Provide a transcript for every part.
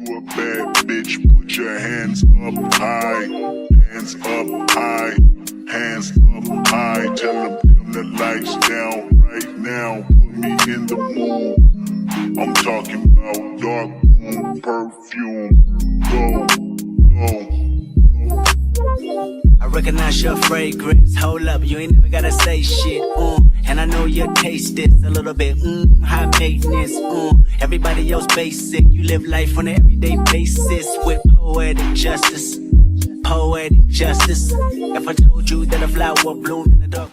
You a bad bitch, put your hands up high. Hands up high. Hands up high. Tell them dim the lights down right now. Put me in the mood. I'm talking about dark moon perfume. Go, go. I recognize your fragrance. Hold up, you ain't never gotta say shit. And I know you taste this a little bit. High maintenance. Everybody else basic. You live life on an everyday basis with poetic justice. Poetic justice. If I told you that a flower bloomed in the dark.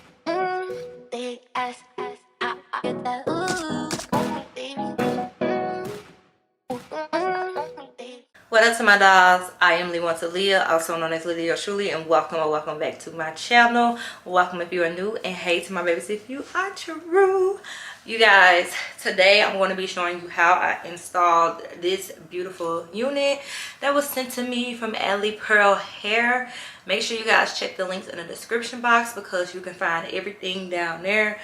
What up to my dolls? I am LeeLee, also known as LeeLee UrsTruLee, and welcome or welcome back to my channel. Welcome if you are new, and hey to my babies if you are true. You guys, today I'm going to be showing you how I installed this beautiful unit that was sent to me from Alipearl hair. Make sure you guys check the links in the description box because you can find everything down there.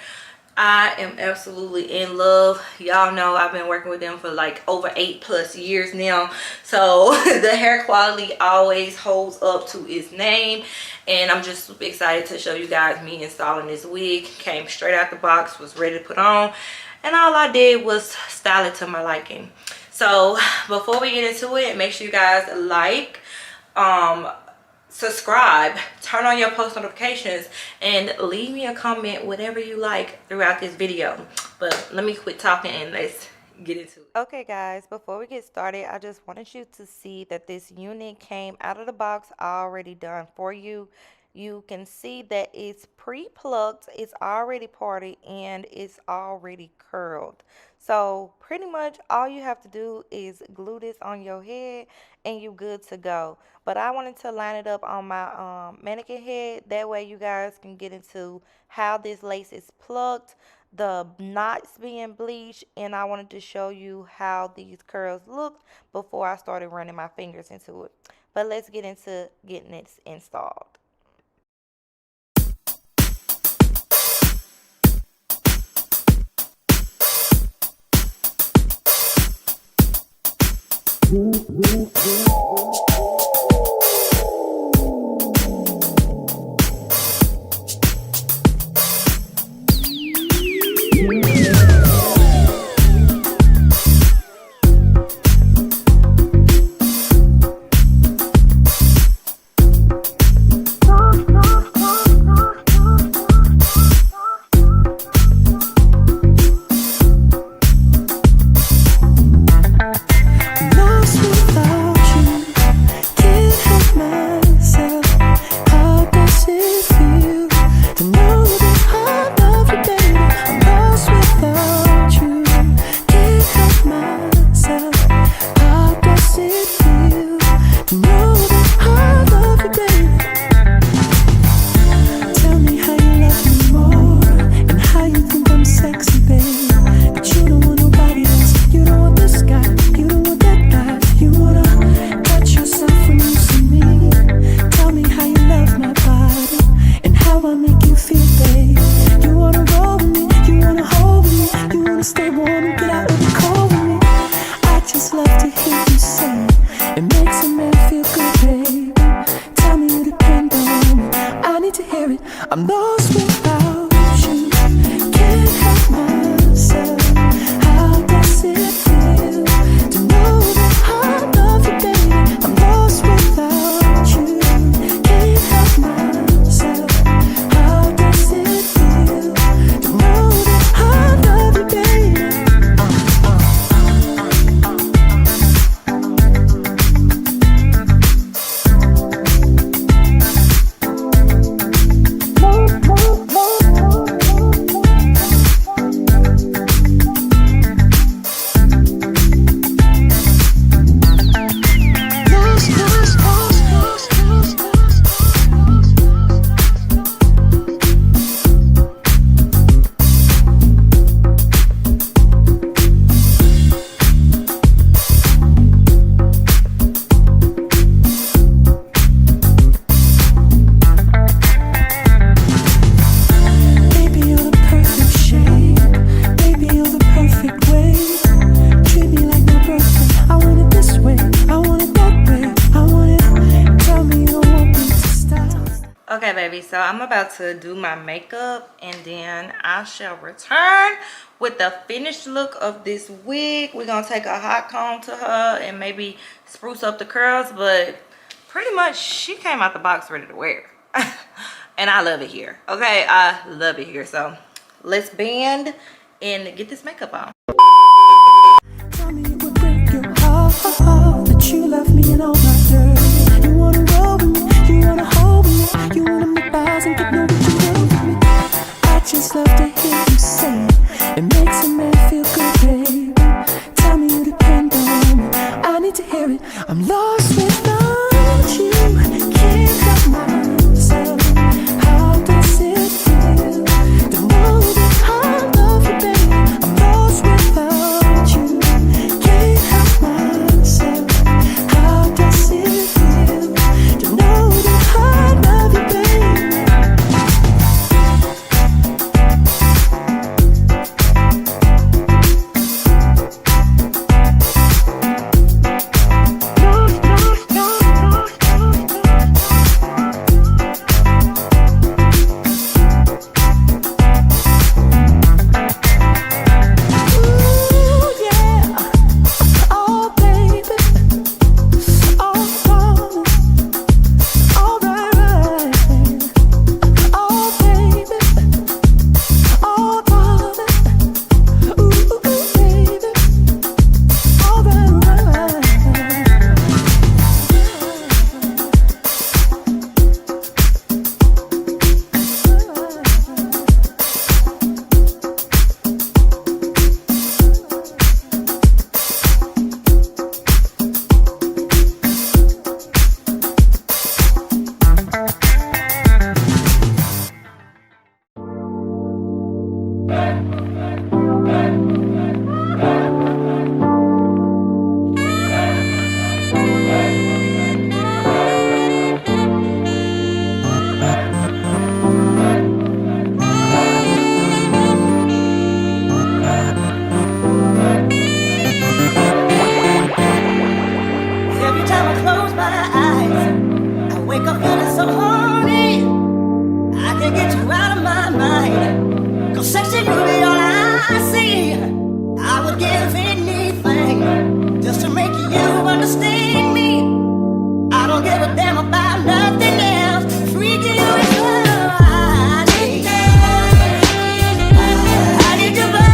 I am absolutely in love. Y'all know I've been working with them for like over 8+ years now, so the hair quality always holds up to its name, and I'm just super excited to show you guys me installing this wig. Came straight out the box, was ready to put on, and all I did was style it to my liking. So before we get into it, make sure you guys like, subscribe, turn on your post notifications, and leave me a comment, whatever you like throughout this video. But let me quit talking and let's get into it. Okay guys, before we get started, I just wanted you to see that this unit came out of the box already done for you. You can see that it's pre-plucked, it's already parted, and it's already curled. So pretty much all you have to do is glue this on your head and you're good to go. But I wanted to line it up on my mannequin head. That way you guys can get into how this lace is plucked, the knots being bleached, and I wanted to show you how these curls looked before I started running my fingers into it. But let's get into getting it installed. I'm lost without you. Can't help myself. How does it feel to know that I love you, baby? I'm lost without you. Can't help myself. How does it feel to know that I love you, baby? Okay, baby, so I'm about to do my makeup and then I shall return with the finished look of this wig. We're gonna take a hot comb to her and maybe spruce up the curls, but pretty much she came out the box ready to wear. And I love it here. Okay, I love it here. So let's band and get this makeup on. Tell me it would break your heart that you left me in all my dirt. You wanna roll with me, you wanna hold with me, you wanna make vows and get know what you do with me. I just love to hear you say it. It makes a man feel good, baby. Tell me you depend on me. I need to hear it. I'm lost without you. Can't help myself. How does it feel to know that I love you, baby? I'm lost without you. Can't help myself. How does it feel to know that I love you, baby? Every time I close my eyes, I wake up feeling so horny. I can't get you out of my mind. 'Cause sex and you be all I see. I would give anything just to make you understand me. I don't give a damn about nothing else. Freaking you is all I need. I need you, baby.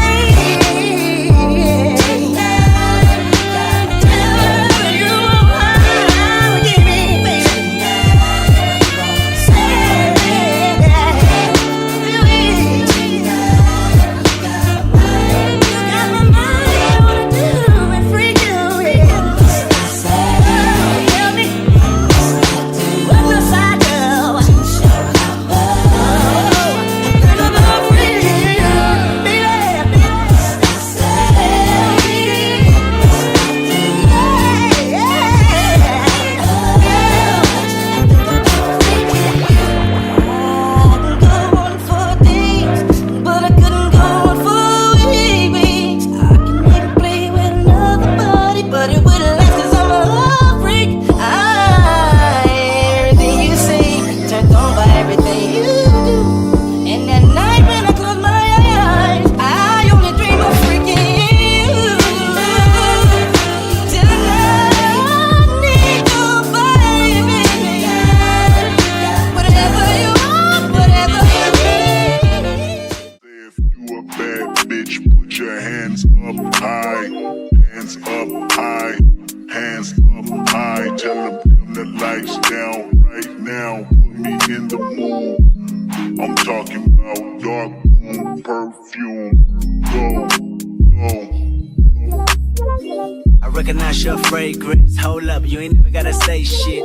Recognize your fragrance. Hold up, you ain't never gotta say shit.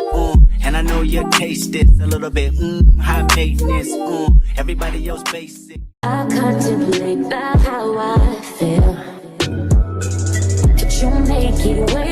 And I know your taste is a little bit high maintenance. Everybody else basic. I contemplate about how I feel. But you make it way